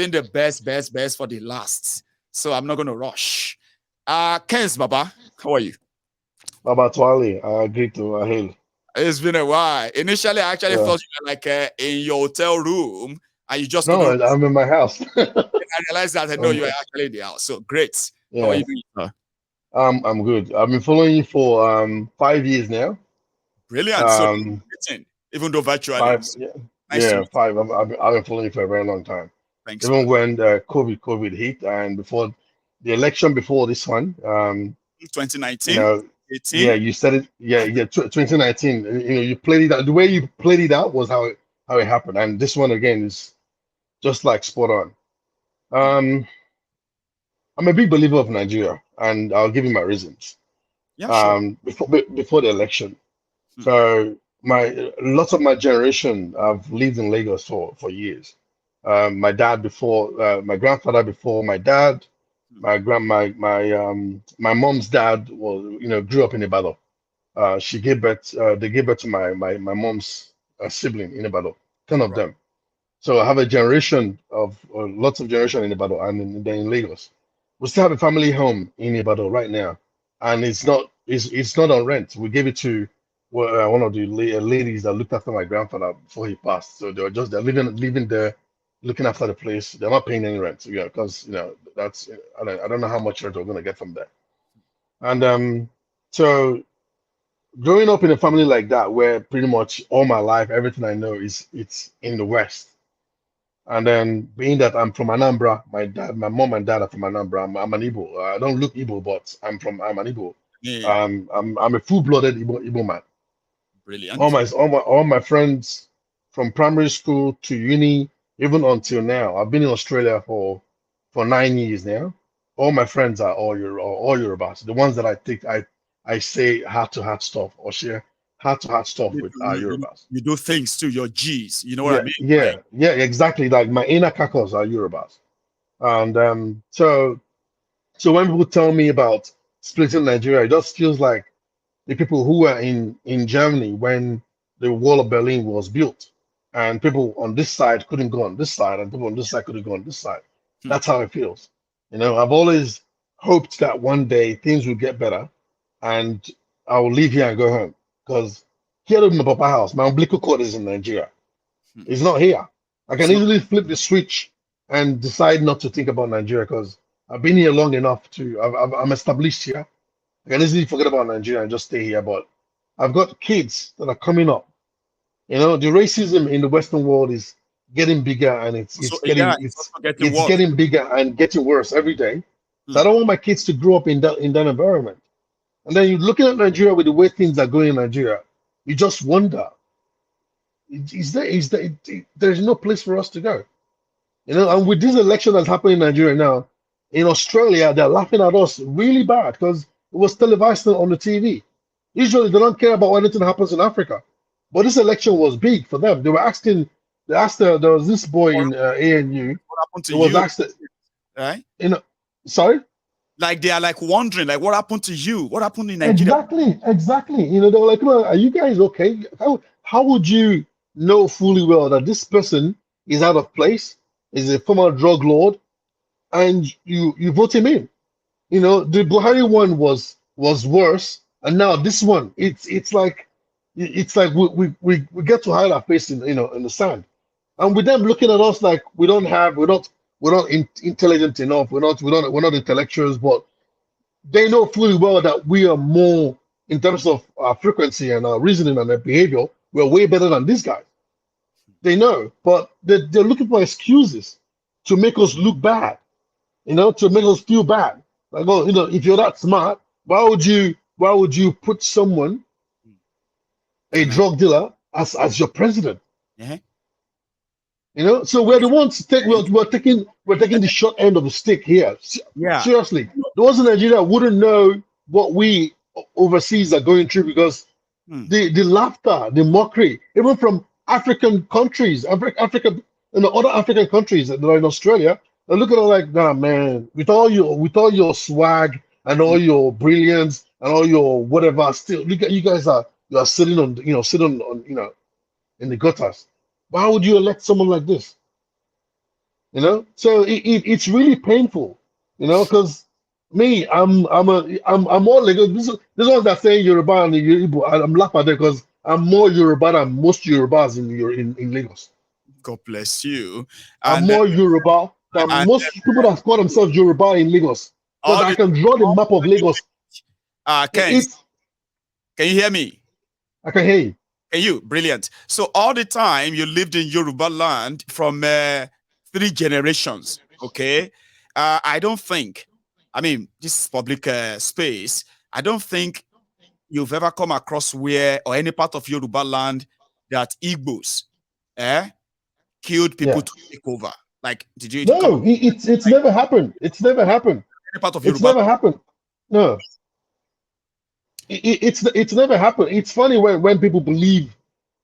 Been the best for the last. So I'm not going to rush. Kenz, Baba, how are you? Baba Twali, I agree to hail. It's been a while. Initially, I actually Yeah. thought you were like in your hotel room and you just No, couldn't. I'm in my house. I realized that I know you were um, actually in the house. So great. How are yeah, you doing? I'm good. I've been following you for 5 years now. Brilliant. So, Um, even though virtually. five, So yeah, nice to yeah, meet you. five. I've been following you for a very long time. Thanks, Even man. when COVID hit, and before the election before this one, you 2019, know, 18. yeah, you said it. Yeah, yeah, 2019. You played it out. The way you played it out was how it happened, and this one again is just like spot on. Hmm. Um, I'm a big believer of Nigeria, and I'll give you my reasons. Yeah, sure. Before the election, Hmm. so lots of my generation have lived in Lagos for years. My dad before, my grandfather before my dad, Hmm. my mom's dad grew up in Ibadan. She gave birth. They gave birth to my mom's sibling in Ibadan. 10 of Right. them. So I have a generation of lots of generation in Ibadan and then in Lagos. We still have a family home in Ibadan right now, and it's not on rent. We gave it to one of the ladies that looked after my grandfather before he passed. So they're living there, looking after the place. They're not paying any rent, because that's I don't know how much rent we're gonna get from there. And so growing up in a family like that, where pretty much all my life, everything I know it's in the West. And then being that I'm from Anambra, my mom and dad are from Anambra. I'm an Igbo. I don't look Igbo, but I'm an Igbo. Yeah. I'm a full-blooded Igbo man. All Brilliant. my all my all my friends from primary school to uni, even until now. I've been in Australia for 9 years now. All my friends are all Yorubas. The ones that I say heart-to-heart stuff or share heart-to-heart stuff You, with are you, you Yorubas. you do things to your G's. You know what I Yeah, mean? Like, yeah, exactly. Like my inner kakos are Yorubas. And so when people tell me about splitting Nigeria, it just feels like the people who were in Germany when the Wall of Berlin was built, and people on this side couldn't go on this side, and people on this side couldn't go on this side. hmm, That's how it feels. I've always hoped that one day things will get better, and I will leave here and go home. Because here in my papa house, my umbilical cord is in Nigeria. hmm. It's not here. I It's can not. easily flip the switch and decide not to think about Nigeria because I've been here long enough I'm established here. I can easily forget about Nigeria and just stay here. But I've got kids that are coming up. The racism in the Western world is getting bigger, and So yeah, it's also getting it's worse. getting bigger and getting worse every day. So Hmm. I don't want my kids to grow up in that environment. And then you're looking at Nigeria with the way things are going in Nigeria, you just wonder, there's no place for us to go. And with this election that's happening in Nigeria now, in Australia, they're laughing at us really bad because it was televised on the TV. Usually, they don't care about anything that happens in Africa, but this election was big for them. They asked, there was this boy What, in ANU. what happened to It was you? asked, Right? you know, sorry. Like they are like wondering, like, what happened to you? What happened in Nigeria? Exactly. They were like, "Come on, are you guys okay? How would you know fully well that this person is out of place, is a former drug lord, and you vote him in?" The Buhari one was worse, and now this one, it's like we get to hide our face in the sand, and with them looking at us like we're not intelligent enough, we're not intellectuals, but they know fully well that we are more in terms of our frequency and our reasoning and our behavior. We're way better than these guys. They know, but they're looking for excuses to make us look bad, to make us feel bad. Like, oh, if you're that smart, why would you put someone, a Can I? drug dealer, as your president? Yeah. So we're the ones to take And, we're taking the short end of the stick here. yeah. Seriously, the ones in Nigeria wouldn't know what we overseas are going through because Hmm. the laughter, the mockery, even from African countries, African, other African countries that are in Australia, they look at it like, nah, man, with all your swag and Hmm. all your brilliance and all your whatever, still, look at you guys you are sitting on in the gutters. Why would you elect someone like this? You know, so it's really painful. You know, because me, I'm more like this one that saying Yoruba and Igbo. I'm laughing at it because I'm more Yoruba than most Yorubas in Lagos. God bless you. I'm And more Yoruba than and most people that call themselves Yoruba in Lagos because all I the can draw the all map of the Lagos. Kenz, It's can you hear me? I can hear you. Can you? Brilliant. So all the time you lived in Yoruba land from 3 generations. Okay. I don't think. I mean, this is public space. I don't think you've ever come across where or any part of Yoruba land that Igbos killed people Yeah. to take over. Like, did you come No, across it's never happened. It's never happened. any part of It's Yoruba? never happened. No, it's never happened. It's funny when people believe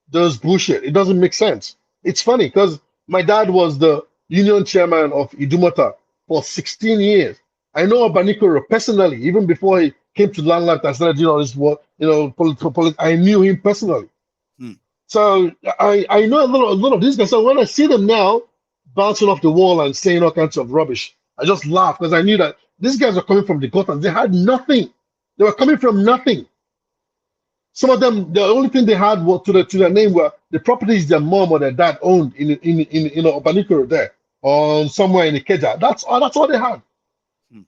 those bullshit. It doesn't make sense. It's funny because my dad was the union chairman of Idumota for 16 years. I know Abanikoro personally, even before he came to Landlocked and started, this work, I knew him personally. Hmm. So I know a lot of these guys. So when I see them now bouncing off the wall and saying all kinds of rubbish, I just laugh because I knew that these guys are coming from the gutters. They had nothing. They were coming from nothing. Some of them, the only thing they had was to their name were the properties their mom or their dad owned in Obanikoro there or somewhere in Ikeja. That's all they had. Hmm.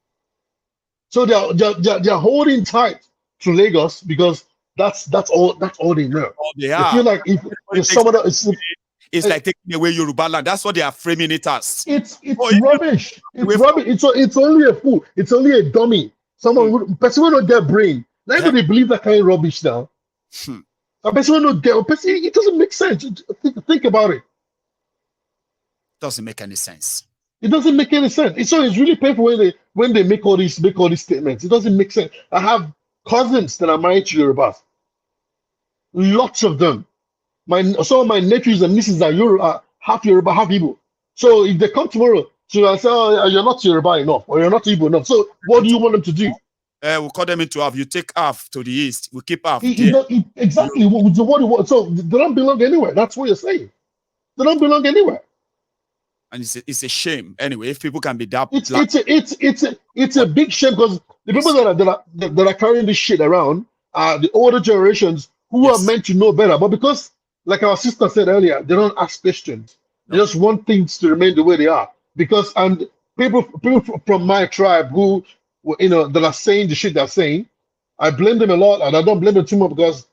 So they're holding tight to Lagos because that's all they know. All they They feel have. like Everybody if takes someone else, it's like taking away Yoruba land. That's what they are framing it as. it's Oh, if you rubbish. take It's away from rubbish. It's only a fool. It's only a dummy. hmm. Person will not get brain. Now Eh, they believe that kind of rubbish now. hmm. A person will not get. A person, it doesn't make sense. Think about it. Doesn't make any sense. It doesn't make any sense. It's really painful when they make all these statements. It doesn't make sense. I have cousins that are married to Yorubas. Lots of them. Some of my nephews and nieces are half Yoruba, half Igbo. So if they come tomorrow to say, "Oh, you're not Yoruba enough, or you're not Igbo enough," so what do you want them to do? We'll cut them into half. You take half to the east. We keep half It, there. it, don't- it, exactly so they don't belong anywhere. That's what you're saying. They don't belong anywhere. And it's a shame. Anyway, if people can be that It's black, it's a, it's it's a, it's a big shame because the people yes, that are carrying this shit around are the older generations who are yes, meant to know better. But because, like our sister said earlier, they don't ask questions. They no, just want things to remain the way they are. Because and people from my tribe who that are saying the shit they're saying, I blame them a lot, and I don't blame them too much because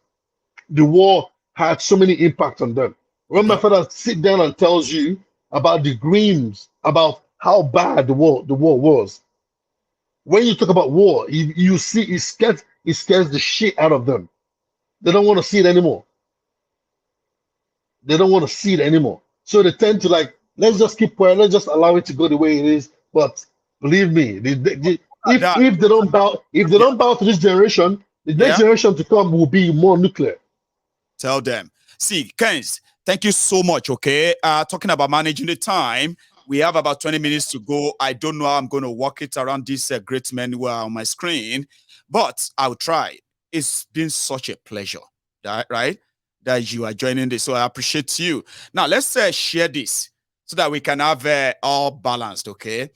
the war had so many impacts on them. When my okay, father sit down and tells you about the dreams, about how bad the war was, when you talk about war, you see it scares the shit out of them. They don't want to see it anymore. They don't want to see it anymore. So they tend to like, let's just keep quiet, let's just allow it to go the way it is. But believe me, if that, if they don't bow to this generation, the next yeah, generation to come will be more nuclear. tell them. See, Kenz, thank you so much. Okay, talking about managing the time, we have about 20 minutes to go. I don't know how I'm going to work it around these great men who are on my screen, but I'll try. It's been such a pleasure, right? That you are joining this. So I appreciate you. Now let's share this so that we can have all balanced. Okay.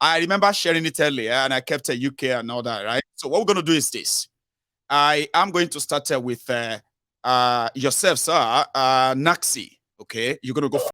I remember sharing it earlier, and I kept a UK and all that, right? So what we're going to do is this. I am going to start with yourself, sir, Naxi. Okay, you're going to go